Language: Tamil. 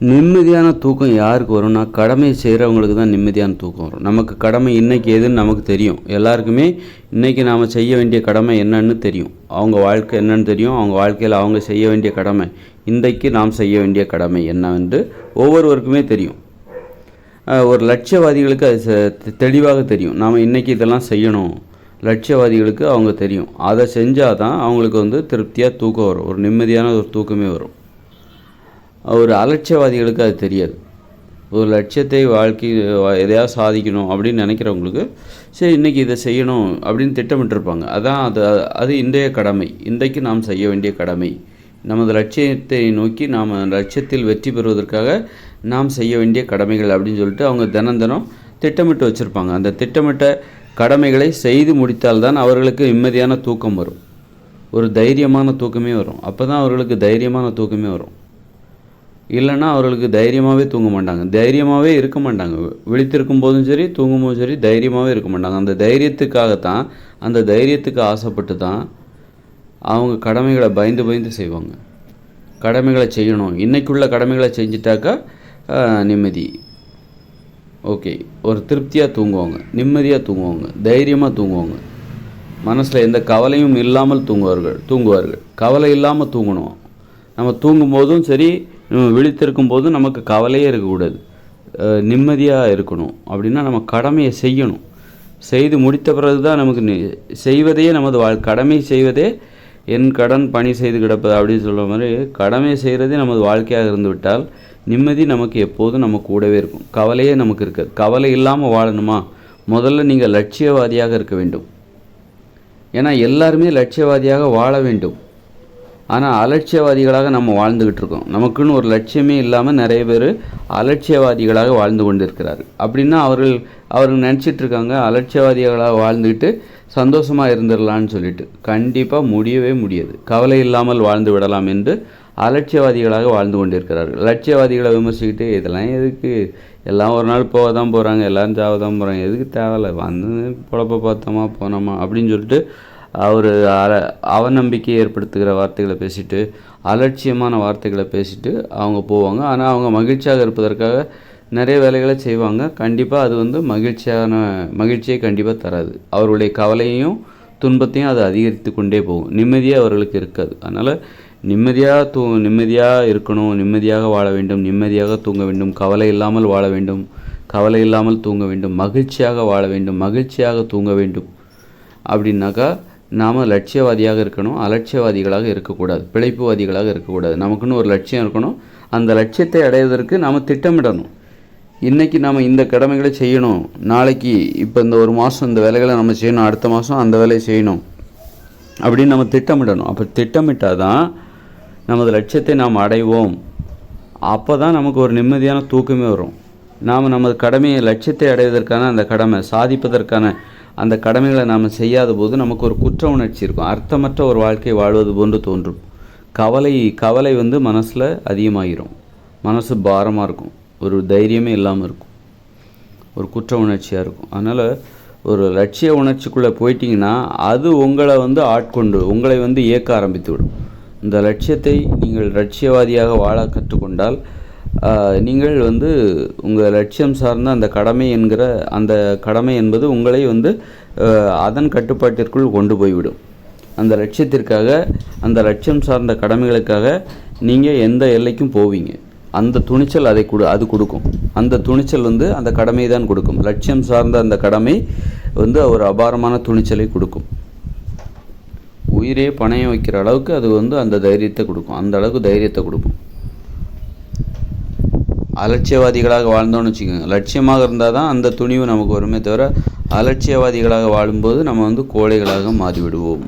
நிம்மதியான தூக்கம் யாருக்கு வரும்னா, கடமை செய்கிறவங்களுக்கு தான் நிம்மதியான தூக்கம் வரும். நமக்கு கடமை இன்றைக்கி எதுன்னு நமக்கு தெரியும். எல்லாருக்குமே இன்றைக்கி நாம் செய்ய வேண்டிய கடமை என்னன்னு தெரியும். அவங்க வாழ்க்கை என்னன்னு தெரியும். அவங்க வாழ்க்கையில் அவங்க செய்ய வேண்டிய கடமை, இன்றைக்கு நாம் செய்ய வேண்டிய கடமை என்னவென்று ஒவ்வொருவருக்குமே தெரியும். ஒரு லட்சியவாதிகளுக்கு அது தெளிவாக தெரியும். நாம் இன்றைக்கி இதெல்லாம் செய்யணும். லட்சியவாதிகளுக்கு அவங்க தெரியும். அதை செஞ்சால் தான் அவங்களுக்கு வந்து திருப்தியாக தூக்கம் வரும். ஒரு நிம்மதியான ஒரு தூக்கமே வரும். ஒரு அலட்சியவாதிகளுக்கு அது தெரியாது. ஒரு லட்சியத்தை வாழ்க்கை எதையாவது சாதிக்கணும் அப்படின்னு நினைக்கிறவங்களுக்கு சரி இன்றைக்கி இதை செய்யணும் அப்படின்னு திட்டமிட்டிருப்பாங்க. அதான் அது இன்றைய கடமை, இன்றைக்கு நாம் செய்ய வேண்டிய கடமை, நமது லட்சியத்தை நோக்கி நாம் லட்சியத்தில் வெற்றி பெறுவதற்காக நாம் செய்ய வேண்டிய கடமைகள் அப்படின்னு சொல்லிட்டு அவங்க தினம் திட்டமிட்டு வச்சுருப்பாங்க. அந்த திட்டமிட்ட கடமைகளை செய்து முடித்தால்தான் அவர்களுக்கு நிம்மதியான தூக்கம் வரும். ஒரு தைரியமான தூக்கமே வரும். அப்போ தான் அவர்களுக்கு தைரியமான தூக்கமே வரும். இல்லைன்னா அவர்களுக்கு தைரியமாகவே தூங்க மாட்டாங்க, தைரியமாகவே இருக்க மாட்டாங்க. விழித்திருக்கும் போதும் சரி, தூங்கும்போதும் சரி, தைரியமாகவே இருக்க மாட்டாங்க. அந்த தைரியத்துக்காகத்தான், அந்த தைரியத்துக்கு ஆசைப்பட்டு தான் அவங்க கடமைகளை பயந்து செய்வாங்க. கடமைகளை செய்யணும், இன்றைக்குள்ள கடமைகளை செஞ்சிட்டாக்கா நிம்மதி, ஓகே, ஒரு திருப்தியாக தூங்குவாங்க, நிம்மதியாக தூங்குவாங்க, தைரியமாக தூங்குவாங்க. மனசில் எந்த கவலையும் இல்லாமல் தூங்குவார்கள். கவலை இல்லாமல் தூங்கணும். நம்ம தூங்கும்போதும் சரி, விழித்திருக்கும் போதும் நமக்கு கவலையே இருக்கக்கூடாது, நிம்மதியாக இருக்கணும். அப்படின்னா நம்ம கடமையை செய்யணும். செய்து முடித்த பிறகு தான் நமக்கு செய்வதையே நமது கடமை செய்வதே என் கடன் பணி செய்து கிடப்பது அப்படின்னு சொல்கிற மாதிரி கடமை செய்கிறதே நமது வாழ்க்கையாக இருந்து விட்டால் நிம்மதி நமக்கு எப்போதும் நம்ம கூடவே இருக்கும். கவலையே நமக்கு இருக்காது. கவலை இல்லாமல் வாழணுமா, முதல்ல நீங்கள் லட்சியவாதியாக இருக்க வேண்டும். ஏன்னா எல்லாருமே லட்சியவாதியாக வாழ வேண்டும். ஆனால் அலட்சியவாதிகளாக நம்ம வாழ்ந்துக்கிட்டு இருக்கோம். நமக்குன்னு ஒரு லட்சியமே இல்லாமல் நிறைய பேர் அலட்சியவாதிகளாக வாழ்ந்து கொண்டு இருக்கிறார்கள். அப்படின்னா அவர்கள் நினச்சிட்ருக்காங்க அலட்சியவாதிகளாக வாழ்ந்துக்கிட்டு சந்தோஷமாக இருந்துடலான்னு சொல்லிட்டு. கண்டிப்பாக முடியவே முடியாது. கவலை இல்லாமல் வாழ்ந்து விடலாம் என்று அலட்சியவாதிகளாக வாழ்ந்து கொண்டிருக்கிறார்கள். லட்சியவாதிகளை விமர்சிக்கிட்டு இதெல்லாம் எதுக்கு, எல்லாம் ஒரு நாள் போக தான் போகிறாங்க, எல்லோரும் தேவை தான் போகிறாங்க, எதுக்கு தேவையில்லை, வந்து பொழப்ப பார்த்தோமா போனோமா அப்படின்னு சொல்லிட்டு அவநம்பிக்கையை ஏற்படுத்துகிற வார்த்தைகளை பேசிட்டு, அலட்சியமான வார்த்தைகளை பேசிட்டு அவங்க போவாங்க. ஆனால் அவங்க மகிழ்ச்சியாக இருப்பதற்காக நிறைய வேலைகளை செய்வாங்க. கண்டிப்பாக அது வந்து மகிழ்ச்சியை கண்டிப்பாக தராது. அவர்களுடைய கவலையையும் துன்பத்தையும் அது அதிகரித்து கொண்டே போகும். நிம்மதியாக அவர்களுக்கு இருக்காது. அதனால் நிம்மதியாக இருக்கணும், நிம்மதியாக வாழ வேண்டும், நிம்மதியாக தூங்க வேண்டும், கவலை இல்லாமல் வாழ வேண்டும், கவலை இல்லாமல் தூங்க வேண்டும், மகிழ்ச்சியாக வாழ வேண்டும், மகிழ்ச்சியாக தூங்க வேண்டும். அப்படின்னாக்கா நாம் லட்சியவாதியாக இருக்கணும், அலட்சியவாதிகளாக இருக்கக்கூடாது, பிழைப்புவாதிகளாக இருக்கக்கூடாது. நமக்குன்னு ஒரு லட்சியம் இருக்கணும். அந்த லட்சியத்தை அடைவதற்கு நாம் திட்டமிடணும். இன்றைக்கி நாம் இந்த கடமைகளை செய்யணும், நாளைக்கு இப்போ இந்த ஒரு மாதம் இந்த வேலைகளை நம்ம செய்யணும், அடுத்த மாதம் அந்த வேலையை செய்யணும் அப்படின்னு நம்ம திட்டமிடணும். அப்போ திட்டமிட்டால் தான் நமது லட்சியத்தை நாம் அடைவோம். அப்போ தான் நமக்கு ஒரு நிம்மதியான தூக்கமே வரும். நாம் நமது கடமையை, லட்சியத்தை அடைவதற்கான அந்த கடமை, சாதிப்பதற்கான அந்த கடமைகளை நாம் செய்யாத போது நமக்கு ஒரு குற்ற உணர்ச்சி இருக்கும். அர்த்தமற்ற ஒரு வாழ்க்கை வாழ்வது போன்று தோன்றும். கவலை வந்து மனசில் அதிகமாகிடும். மனசு பாரமாக இருக்கும். ஒரு தைரியமே இல்லாமல் இருக்கும். ஒரு குற்ற உணர்ச்சியாக இருக்கும். அதனால் ஒரு லட்சிய உணர்ச்சிக்குள்ளே போயிட்டிங்கன்னா அது உங்களை வந்து ஆட்கொண்டு உங்களை வந்து இயக்க ஆரம்பித்து விடும். இந்த லட்சியத்தை நீங்கள் லட்சியவாதியாக வாழ கற்றுக்கொண்டால் நீங்கள் வந்து உங்கள் லட்சியம் சார்ந்த அந்த கடமை என்பது உங்களை வந்து அதன் கட்டுப்பாட்டிற்குள் கொண்டு போய்விடும். அந்த லட்சியத்திற்காக, அந்த லட்சியம் சார்ந்த கடமைகளுக்காக நீங்கள் எந்த எல்லைக்கும் போவீங்க. அந்த துணிச்சல் அது கொடுக்கும். அந்த துணிச்சல் வந்து அந்த கடமை தான் கொடுக்கும். லட்சியம் சார்ந்த அந்த கடமை வந்து ஒரு அபாரமான துணிச்சலை கொடுக்கும். உயிரே பணையம் வைக்கிற அளவுக்கு அது வந்து அந்த தைரியத்தை கொடுக்கும். அந்த அளவுக்கு தைரியத்தை கொடுக்கும். அலட்சியவாதிகளாக வாழ்ந்தோன்னு வச்சுக்கோங்க, லட்சியமாக இருந்தால் தான் அந்த துணிவு நமக்கு வருமே தவிர அலட்சியவாதிகளாக வாழும்போது நம்ம வந்து கோழைகளாக மாறிவிடுவோம்.